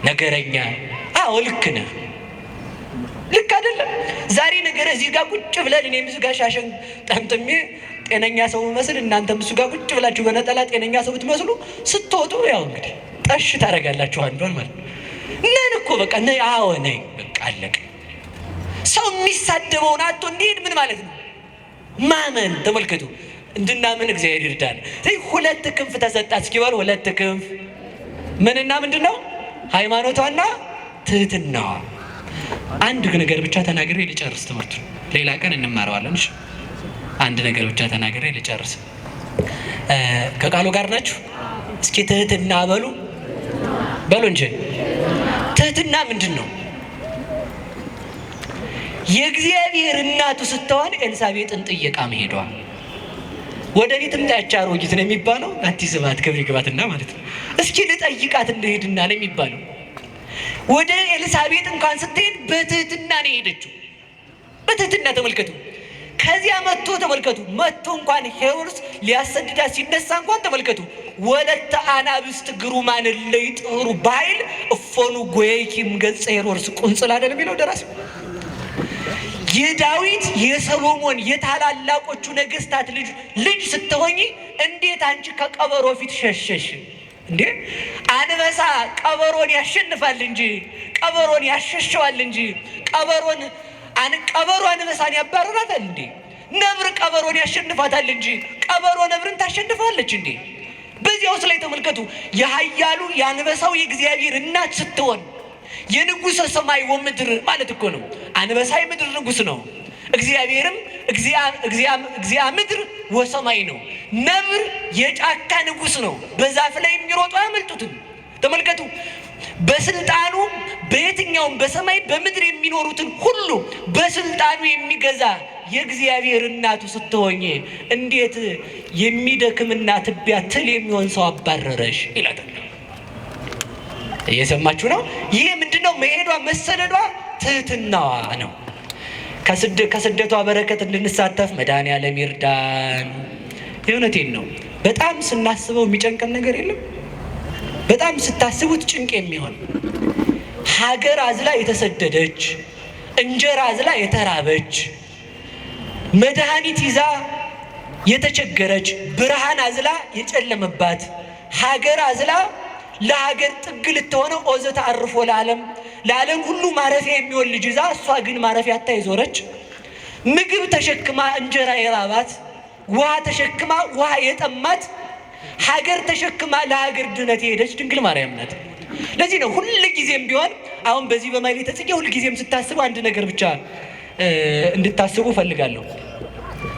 ነገረኛ። አዎ ልክ ነህ። ልክ አይደለም? ዛሬ ነገር እዚህ ጋር ቁጭ ብለን እኔም እዚህ ጋር ሻሸን ጠምጥሜ ጤነኛ ሰው መስል እናንተም እሱ ጋር ቁጭ ብላችሁ በነጠላ ጤነኛ ሰው ብትመስሉ ስትወጡ ያው እንግዲህ ጠሽ ታደርጋላችሁ አንዷን ማለት ነው። ነን እኮ በቃ ነይ። አዎ ነይ በቃ አለቀ። ሰው የሚሳደበውን አቶ እንዲሄድ ምን ማለት ነው? ማመን። ተመልከቱ፣ እንድናምን እግዚአብሔር ይርዳል። ሁለት ክንፍ ተሰጣት። እስኪ በሉ ሁለት ክንፍ። ምንና ምንድን ነው? ሃይማኖቷና ትህትናዋ። አንድ ነገር ብቻ ተናግሬ ልጨርስ ትምህርቱ። ሌላ ቀን እንማረዋለን። እሺ አንድ ነገር ብቻ ተናግሬ ልጨርስ። ከቃሉ ጋር ናችሁ? እስኪ ትህትና በሉ እንጂ ትህትና ምንድን ነው? የእግዚአብሔር እናቱ ስትሆን ኤልሳቤጥን ጥየቃ መሄዷ። ወደ እኔ ትምጣ ያች አሮጊት ነው የሚባለው። አዲስ ስብሐት ክብር ይግባትና ማለት ነው። እስኪ ልጠይቃት እንደሄድና ነው የሚባለው። ወደ ኤልሳቤጥ እንኳን ስትሄድ በትህትና ነው የሄደችው። በትህትና ተመልከቱ። ከዚያ መጥቶ ተመልከቱ፣ መጥቶ እንኳን ሄሮድስ ሊያሰድዳት ሲነሳ እንኳን ተመልከቱ፣ ወለተ አናብስት ግሩማን ለይጥሩ ባይል እፎኑ ጎይኪም ገጸ ሄሮድስ ቁንጽል አይደል የሚለው ደራሲ። የዳዊት የሰሎሞን የታላላቆቹ ነገስታት ልጅ ስትሆኚ እንዴት አንቺ ከቀበሮ ፊት ሸሸሽ እንዴ? አንበሳ ቀበሮን ያሸንፋል እንጂ ቀበሮን ያሸሸዋል እንጂ ቀበሮ አንበሳን ያባረራታል እንዴ? ነብር ቀበሮን ያሸንፋታል እንጂ ቀበሮ ነብርን ታሸንፋለች እንዴ? በዚያውስ ላይ ተመልከቱ፣ የኃያሉ የአንበሳው የእግዚአብሔር እናት ስትሆን የንጉሠ ሰማይ ወምድር ማለት እኮ ነው። አንበሳ የምድር ንጉሥ ነው። እግዚአብሔርም እግዚአ ምድር ወሰማይ ነው። ነብር የጫካ ንጉሥ ነው። በዛፍ ላይ የሚሮጡ አያመልጡትም። ተመልከቱ፣ በስልጣኑ በየትኛውም በሰማይ በምድር የሚኖሩትን ሁሉ በስልጣኑ የሚገዛ የእግዚአብሔር እናቱ ስትሆኝ እንዴት የሚደክምና ትቢያ ትል የሚሆን ሰው አባረረሽ ይላታል። እየሰማችሁ ነው? ይህ ምንድነው? መሄዷ መሰደዷ ትህትናዋ ነው። ከስደቷ በረከት እንድንሳተፍ መድኃኔዓለም ይርዳን። የእውነቴን ነው። በጣም ስናስበው የሚጨንቀን ነገር የለም። በጣም ስታስቡት ጭንቅ የሚሆን ሀገር አዝላ የተሰደደች፣ እንጀራ አዝላ የተራበች፣ መድኃኒት ይዛ የተቸገረች፣ ብርሃን አዝላ የጨለመባት፣ ሀገር አዝላ ለሀገር ጥግ ልትሆነው ኦዘተ አርፎ ለዓለም ሁሉ ማረፊያ የሚሆን ልጅ ይዛ እሷ ግን ማረፊያ አታ የዞረች፣ ምግብ ተሸክማ እንጀራ የራባት፣ ውሃ ተሸክማ ውሃ የጠማት፣ ሀገር ተሸክማ ለሀገር ድነት የሄደች ድንግል ማርያም ናት። ለዚህ ነው ሁል ጊዜም ቢሆን አሁን በዚህ በማኅሌተ ጽጌ ሁል ጊዜም ስታስቡ አንድ ነገር ብቻ እንድታስቡ ፈልጋለሁ።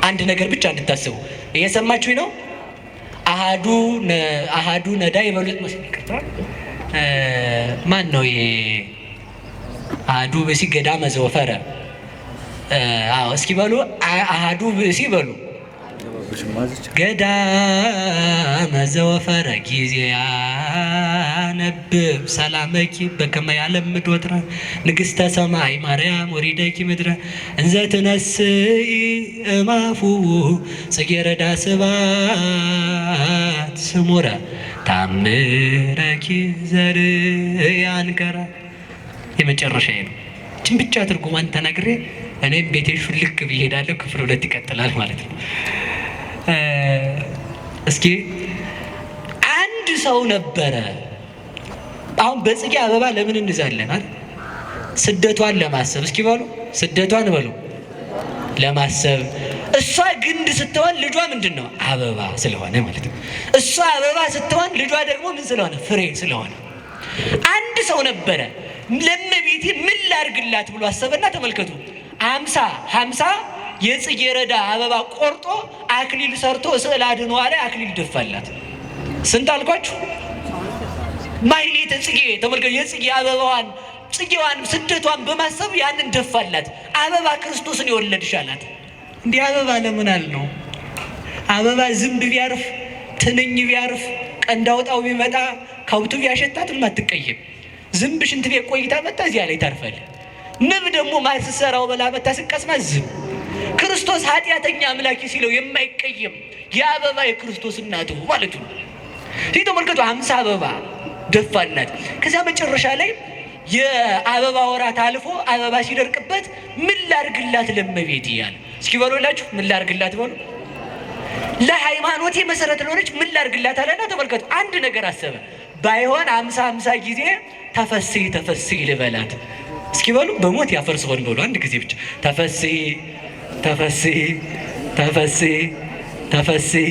አንድ ነገር ብቻ እንድታስቡ። እየሰማችሁኝ ነው? አሃዱ ነዳ የበሉት መስሎኝ ይቅርታ። ማን ነው ይሄ? አሃዱ ብእሲ ገዳመ ዘወፈረ። አዎ እስኪ በሉ አሃዱ ብእሲ በሉ። ገዳመ ዘወፈረ ጊዜ ያነብብ ሰላመኪ በከመ ያለምድ ወትረ ንግሥተ ሰማይ ማርያም ወሪደኪ ምድረ እንዘ ትነስኢ እማፉ ጽጌረዳ ስባት ስሙረ ታምረኪ ዘርያንከራ። የመጨረሻዬ ነው። ይህችን ብቻ ትርጉሟን ተናግሬ እኔም ቤቴ ሹልክ ብዬ እሄዳለሁ። ክፍል 2 ይቀጥላል ማለት ነው። እስኪ አንድ ሰው ነበረ። አሁን በጽጌ አበባ ለምን እንዛለን አይደል? ስደቷን ለማሰብ። እስኪ በሉ ስደቷን በሉ ለማሰብ። እሷ ግንድ ስትሆን ልጇ ምንድነው? አበባ ስለሆነ ማለት ነው። እሷ አበባ ስትሆን ልጇ ደግሞ ምን ስለሆነ? ፍሬ ስለሆነ። አንድ ሰው ነበረ። ለእመቤቴ ምን ላድርግላት ብሎ አሰበና ተመልከቱ 50 የጽጌረዳ አበባ ቆርጦ አክሊል ሰርቶ ስዕል አድኅኖዋ ላይ አክሊል ደፋላት። ስንት አልኳችሁ? ማኅሌተ ጽጌ ተመልከቱ። የጽጌ አበባዋን ጽጌዋን ስደቷን በማሰብ ያንን ደፋላት። አበባ ክርስቶስን የወለድሽ አላት። እንዲህ አበባ ለምን አልነው? አበባ ዝንብ ቢያርፍ፣ ትንኝ ቢያርፍ፣ ቀንድ አውጣው ቢመጣ፣ ከብቱ ቢያሸታት አትቀየም። ዝንብ ሽንት ቤት ቆይታ መጣ እዚያ ላይ ታርፋል። ንብ ደግሞ ማር ስትሰራው በላ መታ ስቀስማ ዝም። ክርስቶስ ኃጢአተኛ አምላኪ ሲለው የማይቀየም የአበባ የክርስቶስ እናቱ ማለት ነው። ይህ ተመልከቱ 50 አበባ ደፋላት። ከዚያ መጨረሻ ላይ የአበባ ወራት አልፎ አበባ ሲደርቅበት ምን ላድርግላት ለእመቤቴ እያለ እስኪ በሉላችሁ ምን ላድርግላት በሉ። ለሃይማኖቴ መሰረት ለሆነች ምን ላድርግላት አለና ተመልከቱ አንድ ነገር አሰበ። ባይሆን 50 ጊዜ ተፈስሒ ተፈስሒ ልበላት። እስኪ በሉ በሞት ያፈርስ ሆን በሉ አንድ ጊዜ ብቻ ተፈስሒ ተፈስሒ ተፈስሒ ተፈስሒ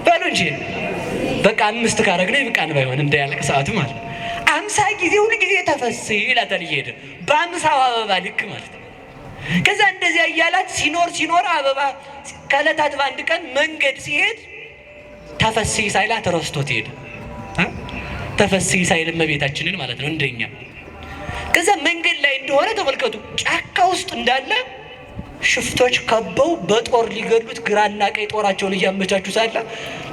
በሉ እንጂ በቃ 5 ካረግነው ይብቃን። ባይሆን እንዳያልቅ ሰዓቱ ማለት 50 ጊዜ ሁሉ ጊዜ ተፈስሒ ይላታል እየሄደ በ50 አበባ ልክ ማለት ነው። ከዛ እንደዚያ እያላት ሲኖር አበባ ከዕለታት በአንድ ቀን መንገድ ሲሄድ ተፈስሒ ሳይላት ረስቶት ሄደ። ተፈስሒ ሳይል እመቤታችንን ማለት ነው እንደኛ። ከዛ መንገድ ላይ እንደሆነ ተመልከቱ ጫካ ውስጥ እንዳለ ሽፍቶች ከበው በጦር ሊገድሉት ግራና ቀኝ ጦራቸውን እያመቻቹ ሳለ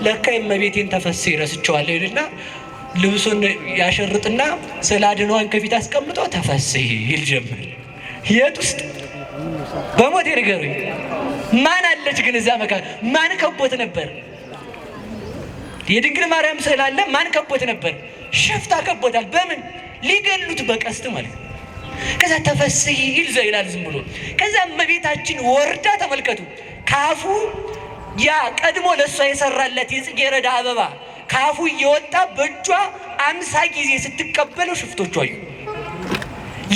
ለካ እመቤቴን ተፈስሒ ረስቸዋለሁ ይልና ልብሱን ያሸርጥና ስዕለ አድኅኖዋን ከፊት አስቀምጦ ተፈስሒ ይል ጀመር። የት ውስጥ በሞት ንገሩኝ። ማን አለች ግን እዛ መካከል? ማን ከቦት ነበር? የድንግል ማርያም ስዕል አለ። ማን ከቦት ነበር? ሽፍታ ከቦታል። በምን ሊገሉት? በቀስት ማለት ነው። ከዛ ተፈስሒ ይላል ዝም ብሎ። ከዛ እመቤታችን ወርዳ ተመልከቱ ካፉ ያ ቀድሞ ለእሷ የሰራለት የጽጌረዳ አበባ ካፉ እየወጣ በእጇ 50 ጊዜ ስትቀበለው ሽፍቶቹ አዩ።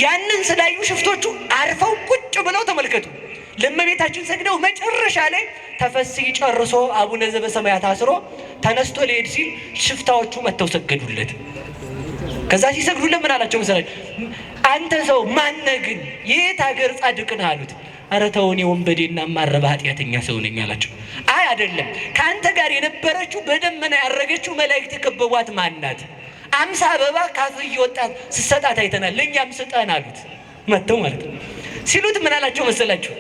ያንን ስላዩ ሽፍቶቹ አርፈው ቁጭ ብለው ተመልከቱ ለእመቤታችን ሰግደው መጨረሻ ላይ ተፈስሒ ጨርሶ አቡነ ዘበሰማያት አስሮ ተነስቶ ሊሄድ ሲል ሽፍታዎቹ መጥተው ሰገዱለት። ከዛ ሲሰግዱለት ምን አላቸው መሰላችሁ? አንተ ሰው ማነህ ግን? የት ሀገር ጻድቅ ነህ አሉት። ኧረ ተው እኔ ወንበዴና ማረባ ኃጢአተኛ ሰው ነኝ አላቸው። አይ አይደለም፣ ከአንተ ጋር የነበረችው በደመና ያረገችው መላእክት የከበቧት ማን ናት? 50 አበባ ካፍ እየወጣ ስትሰጣት አይተናል፣ ለእኛም ስጠን አሉት። መጥተው ማለት ነው። ሲሉት ምን አላቸው መሰላችሁ?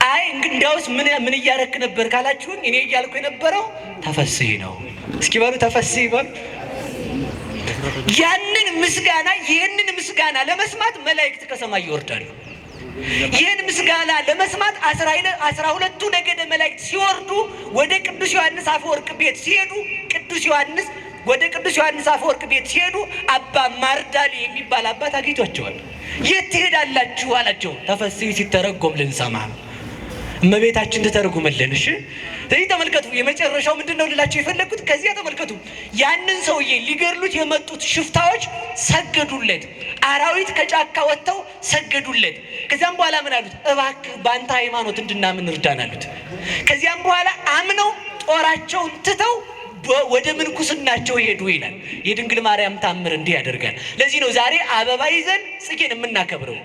አይ እንግዲያውስ ምን እያረክ ነበር ካላችሁኝ፣ እኔ እያልኩ የነበረው ተፈስሒ ነው። እስኪ በሉ ተፈስሒ በሉ። ያንን ምስጋና ይህንን ምስጋና ለመስማት መላእክት ከሰማይ ይወርዳሉ። ይህን ምስጋና ለመስማት 12ቱ ነገደ መላእክት ሲወርዱ ወደ ቅዱስ ዮሐንስ አፈወርቅ ቤት ሲሄዱ ወደ ቅዱስ ዮሐንስ አፈወርቅ ቤት ሲሄዱ አባ ማርዳሊ የሚባል አባት አግኝቷቸዋል። የት ትሄዳላችሁ አላቸው። ተፈስሒ ሲተረጎም ልንሰማ እመቤታችን ትተረጉመልን። እሺ ስለዚህ ተመልከቱ፣ የመጨረሻው ምንድነው ልላቸው የፈለኩት? ከዚያ ተመልከቱ፣ ያንን ሰውዬ ሊገድሉት የመጡት ሽፍታዎች ሰገዱለት። አራዊት ከጫካ ወጥተው ሰገዱለት። ከዚያም በኋላ ምን አሉት? እባክህ በአንተ ሃይማኖት እንድናምን እርዳን አሉት። ከዚያም በኋላ አምነው ጦራቸውን ትተው ወደ ምንኩስናቸው ሄዱ ይላል። የድንግል ማርያም ታምር እንዲህ ያደርጋል። ለዚህ ነው ዛሬ አበባ ይዘን ጽጌን የምናከብረው።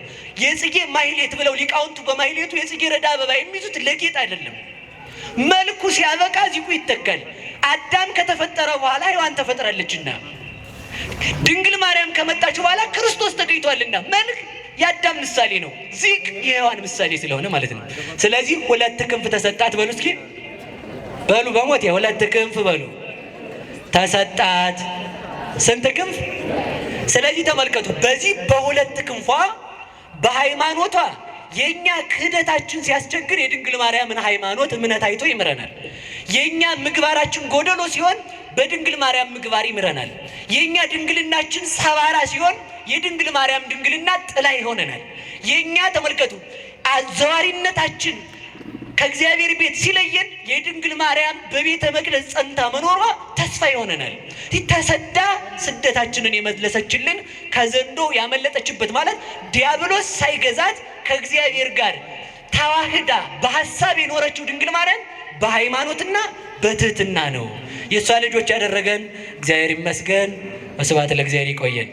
የጽጌ ማህሌት ብለው ሊቃውንቱ በማህሌቱ የጽጌ ረዳ አበባ የሚይዙት ለጌጥ አይደለም። መልኩ ሲያበቃ ዚቁ ይተካል። አዳም ከተፈጠረ በኋላ ሔዋን ተፈጥራለችና፣ ድንግል ማርያም ከመጣች በኋላ ክርስቶስ ተገኝቷልና መልክ የአዳም ምሳሌ ነው፣ ዚቅ የሔዋን ምሳሌ ስለሆነ ማለት ነው። ስለዚህ 2 ክንፍ ተሰጣት በሉ እስኪ በሉ በሞት 2 ክንፍ በሉ ተሰጣት። ስንት ክንፍ? ስለዚህ ተመልከቱ፣ በዚህ በ2 ክንፏ በሃይማኖቷ የኛ ክህደታችን ሲያስቸግር የድንግል ማርያምን ሃይማኖት እምነት አይቶ ይምረናል። የኛ ምግባራችን ጎደሎ ሲሆን በድንግል ማርያም ምግባር ይምረናል። የኛ ድንግልናችን ሰባራ ሲሆን የድንግል ማርያም ድንግልና ጥላ ይሆነናል። የኛ ተመልከቱ አዘዋሪነታችን ከእግዚአብሔር ቤት ሲለየን የድንግል ማርያም በቤተ መቅደስ ጸንታ መኖሯ ተስፋ ይሆነናል። ተሰዳ ስደታችንን የመለሰችልን ከዘንዶ ያመለጠችበት ማለት ዲያብሎስ ሳይገዛት ከእግዚአብሔር ጋር ተዋህዳ በሐሳብ የኖረችው ድንግል ማርያም በሃይማኖትና በትህትና ነው። የእሷ ልጆች ያደረገን እግዚአብሔር ይመስገን። ወስብሐት ለእግዚአብሔር። ይቆየን።